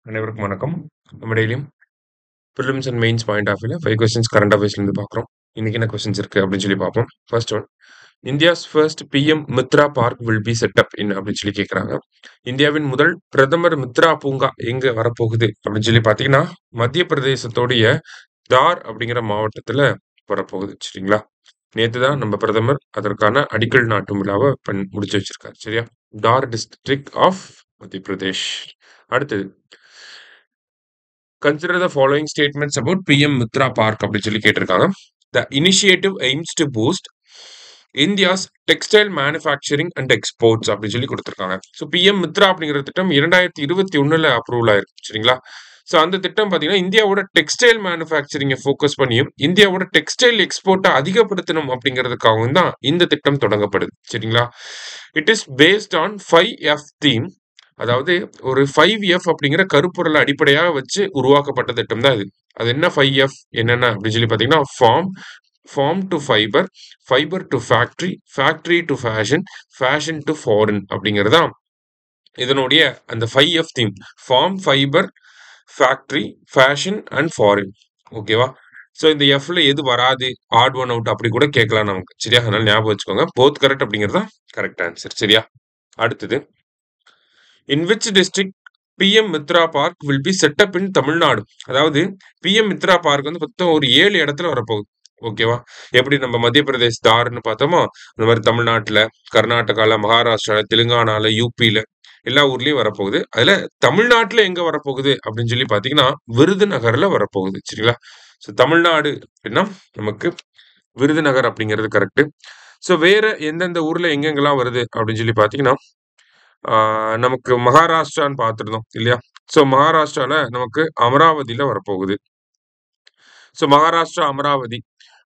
அனைவருக்கும் வணக்கம். நம்ம டெய்லியும் prelims and mains point of வியூல 5 கொஸ்டின்ஸ் கரண்ட் அஃபேர்ஸ்லேருந்து பார்க்குறோம். இன்னைக்கு என்ன கொஸ்டின்ஸ் இருக்கு அப்படின்னு சொல்லி பார்ப்போம். First one, India's first PM Mitra park will be set up in அப்படின்னு சொல்லி கேட்குறாங்க. இந்தியாவின் முதல் பிரதமர் மித்ரா பூங்கா எங்க வரப்போகுது அப்படின்னு சொல்லி பார்த்தீங்கன்னா, மத்திய பிரதேசத்தோடைய தார் அப்படிங்கிற மாவட்டத்தில் வரப்போகுது. சரிங்களா? நேற்று தான் நம்ம பிரதமர் அதற்கான அடிக்கல் நாட்டும் விழாவை முடிச்சு வச்சிருக்காரு. சரியா? தார் டிஸ்ட்ரிக்ட் ஆஃப் மத்திய பிரதேஷ். அடுத்தது, consider the following statements about PM Mitra Park அப்படின்னு சொல்லி கேட்டிருக்காங்க. The initiative aims to boost India's textile manufacturing and exports அப்படின்னு சொல்லி கொடுத்திருக்காங்க. ஸோ PM மித்ரா அப்படிங்கிற திட்டம் 2021 அப்ரூவல் ஆயிருக்கு. சரிங்களா? ஸோ அந்த திட்டம் பார்த்தீங்கன்னா இந்தியாவோட டெக்ஸ்டைல் மேனுஃபேக்சரிங்கை ஃபோக்கஸ் பண்ணியும் இந்தியாவோட டெக்ஸ்டைல் எக்ஸ்போர்ட்டை அதிகப்படுத்தணும் அப்படிங்கிறதுக்காகவும் தான் இந்த திட்டம் தொடங்கப்படுது. சரிங்களா? It is based on 5F theme. அதாவது ஒரு 5F அப்படிங்கிற கருப்பொருளை அடிப்படையாக வச்சு உருவாக்கப்பட்ட திட்டம் தான் இது. அது என்ன 5F என்னென்ன அப்படின்னு சொல்லி பார்த்தீங்கன்னா, farm to fibre, fibre to factory, factory to fashion, fashion to foreign அப்படிங்கிறது தான் இதனுடைய அந்த 5F theme. Farm, fibre, factory, fashion and foreign. ஓகேவா? ஸோ இந்த எஃப்ல எது வராது, ஆட் ஒன் அவுட் அப்படி கூட கேட்கலாம் நமக்கு. சரியா? அதனால ஞாபகம் வச்சுக்கோங்க. போத் கரெக்ட் அப்படிங்கிறது தான் கரெக்ட் ஆன்சர். சரியா? அடுத்தது, in which district PM Mitra park will be set up in Tamil Nadu. அதாவது பிஎம் மித்ரா பார்க் வந்து மொத்தம் ஒரு 7 இடத்துல வரப்போகுது. ஓகேவா? எப்படி நம்ம மத்திய பிரதேஷ் தார்னு பார்த்தோமோ அந்த மாதிரி தமிழ்நாட்டுல, கர்நாடகால, மகாராஷ்டிரால, தெலுங்கானால, யூபியில எல்லா ஊர்லயும் வரப்போகுது. அதுல தமிழ்நாட்டுல எங்க வரப்போகுது அப்படின்னு சொல்லி பாத்தீங்கன்னா விருதுநகர்ல வரப்போகுது. சரிங்களா? ஸோ தமிழ்நாடு அப்படின்னா நமக்கு விருதுநகர் அப்படிங்கிறது கரெக்ட். ஸோ வேற எந்தெந்த ஊர்ல எங்கெங்கெல்லாம் வருது அப்படின்னு சொல்லி பாத்தீங்கன்னா, நமக்கு மகாராஷ்டிரான்னு பார்த்துருந்தோம் இல்லையா? ஸோ மகாராஷ்டிரால நமக்கு அமராவதியில வரப்போகுது. ஸோ மகாராஷ்டிரா, அமராவதி.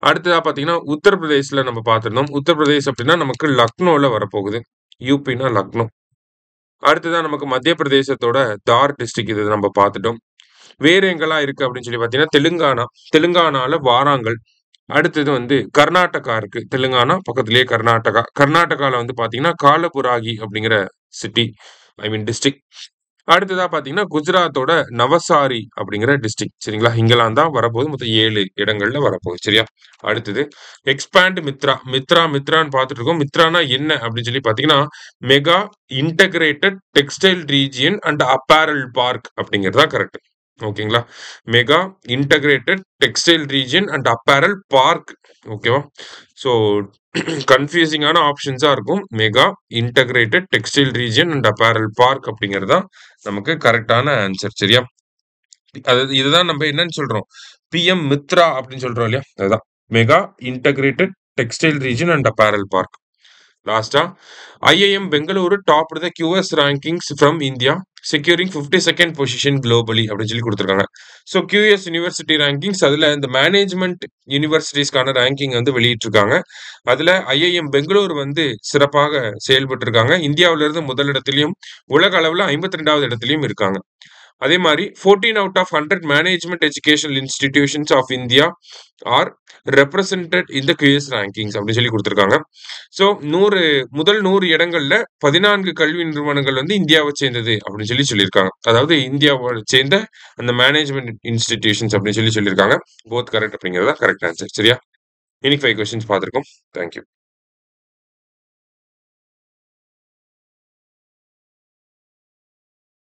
அடுத்ததா பார்த்தீங்கன்னா உத்தரப்பிரதேசில் நம்ம பார்த்துருந்தோம். உத்தரப்பிரதேஷ் அப்படின்னா நமக்கு லக்னோல வரப்போகுது. யூபின்னா லக்னோ. அடுத்ததான் நமக்கு மத்திய பிரதேசத்தோட தார் டிஸ்ட்ரிக்ட் இது நம்ம பார்த்துட்டோம். வேற எங்கெல்லாம் இருக்கு அப்படின்னு சொல்லி பார்த்தீங்கன்னா தெலுங்கானா. தெலுங்கானால வாராங்கல். அடுத்தது வந்து கர்நாடகா இருக்கு. தெலுங்கானா பக்கத்திலேயே கர்நாடகா. கர்நாடகால வந்து பார்த்தீங்கன்னா காலபுராகி அப்படிங்கிற சிட்டி, ஐ மீன் டிஸ்ட்ரிக்ட். அடுத்ததா பார்த்தீங்கன்னா குஜராத்தோட நவசாரி அப்படிங்கிற டிஸ்ட்ரிக்ட். சரிங்களா? இங்கெல்லாம் தான் வரப்போகுது. மொத்தம் 7 இடங்கள்ல வரப்போகுது. சரியா? அடுத்தது, எக்ஸ்பேண்ட் மித்ரா. மித்ரான்னு பார்த்துட்டு இருக்கோம். மித்ரானா என்ன அப்படின்னு சொல்லி பார்த்தீங்கன்னா, mega integrated textile region and apparel park அப்படிங்கிறது தான் கரெக்ட். ஓகேங்களா? Mega integrated textile region and apparel park. ஓகேவா? ஸோ கன்ஃபியூசிங்கான ஆப்ஷன்ஸா இருக்கும். Mega integrated textile region and apparel park அப்படிங்கிறது தான் நமக்கு கரெக்டான ஆன்சர். சரியா? அதாவது இதுதான் நம்ம என்னன்னு சொல்றோம், பிஎம் மித்ரா அப்படின்னு சொல்றோம் இல்லையா? அதுதான் mega integrated textile region and apparel park. லாஸ்டா, IIM Bengaluru top the QS rankings from India, securing 52nd position globally அப்படின்னு சொல்லி கொடுத்துருக்காங்க. ஸோ QS யூனிவர்சிட்டி ரேங்கிங்ஸ், அதுல இந்த மேனேஜ்மெண்ட் யூனிவர்சிட்டிஸ்க்கான ரேங்கிங் வந்து வெளியிட்டிருக்காங்க. அதுல ஐஐஎம் பெங்களூர் வந்து சிறப்பாக செயல்பட்டு இருக்காங்க. இந்தியாவில இருந்து முதலிடத்திலையும் உலக அளவுல 52வது இடத்திலையும் இருக்காங்க. அதே மாதிரி 14 out of 100 management educational institutions of India are represented in the QS rankings அப்படின்னு சொல்லி கொடுத்துருக்காங்க. ஸோ முதல் 100 இடங்கள்ல 14 கல்வி நிறுவனங்கள் வந்து இந்தியாவை சேர்ந்தது அப்படின்னு சொல்லி சொல்லியிருக்காங்க. அதாவது இந்தியாவை சேர்ந்த அந்த மேனேஜ்மெண்ட் இன்ஸ்டிடியூஷன்ஸ் அப்படின்னு சொல்லி சொல்லியிருக்காங்க. போத் கரெக்ட் அப்படிங்கிறதா கரெக்ட் ஆன்சர். சரியா? இன்னைக்கு 5 கொஸ்டின்ஸ் பார்த்துருக்கோம். தேங்க்யூ.